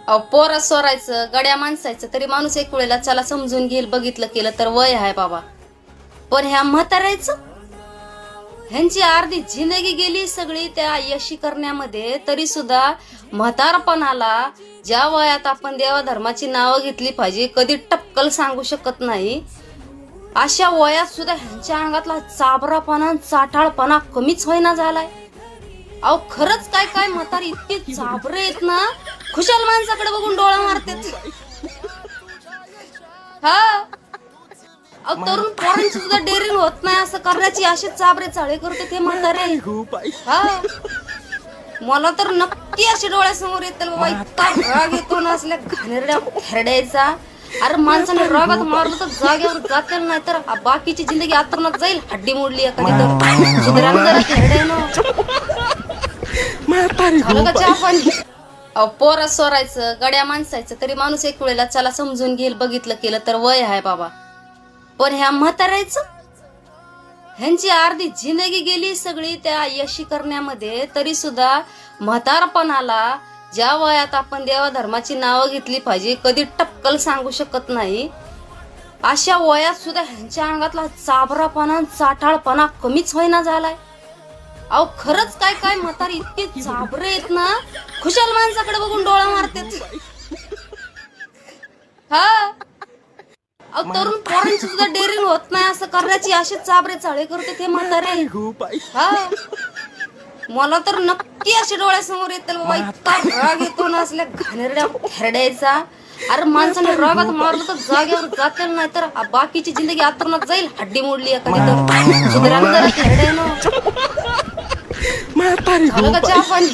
पोरं सोरायचं गड्या माणसायचं तरी माणूस एक वेळेला चला समजून घेईल बघितलं केलं तर वय आहे बाबा. पण ह्या म्हाताऱ्याचं ह्यांची अर्धी जिंदगी गेली सगळी त्या यशी करण्यामध्ये, तरी सुद्धा म्हातारपणाला ज्या वयात आपण देवाधर्माची नावं घेतली पाहिजे कधी टपकल सांगू शकत नाही, अशा वयात सुद्धा ह्यांच्या अंगातला चाबरापणा चाटाळपणा कमीच होईना झालाय. अहो खरंच काय काय म्हातारी इतकी चाबरे आहेत ना, खुशाल माणसाकडे बघून डोळा मारतात. हा अहो तरुण पोरांची सुद्धा डेअरिंग होत नाही असं करण्याची असे चाबरे चाळे करते ते म्हातारे. हा मला तर नक्की असे डोळ्यासमोर येतील बाबा, इतका राग येतो ना असल्या घाणेरड्या खेरड्याचा. अरे माणसाने रागात मारलं तर जागेवर जातील, नाही तर बाकीची जिंदगी आतरणात जाईल. हड्डी मोडली एखादी तर सुधरानं जरा खेरड्यानं. झालं का चहा पाणी? अहो पोरं सोरायचं गड्या माणसायचं तरी माणूस एक वेळेला चला समजून घेईल बघितलं केलं तर वय आहे बाबा. पण ह्या म्हाताऱ्याचं ह्यांची अर्धी जिंदगी गेली सगळी त्या यशी करण्यामध्ये, तरी सुद्धा म्हातारपणाला ज्या वयात आपण देवाधर्माची नावं घेतली पाहिजे कधी टपकल सांगू शकत नाही, अशा वयात सुद्धा ह्यांच्या अंगातला चाबरापणा चाटाळपणा कमीच होईना झालाय. अहो खरंच काय काय म्हातारी इतकी चाबरे आहेत ना, खुशाल माणसाकडे बघून डोळा मारतात. हा अहो तरुण पोरांची सुद्धा डेअरिंग होत नाही असं करण्याची असे चाबरे चाळे करते ते म्हातारे. हा मला तर नक्की असे डोळ्यासमोर येतील बाबा, इतका राग येतो ना असल्या घाणेरड्या खेरड्याचा. अरे माणसाने रागात मारलं तर जागेवर जातील, नाही तर बाकीची जिंदगी आतरणात जाईल. हड्डी मोडली एखादी तर सुधरानं जरा खेरड्यानं. झालं का चहा पाणी?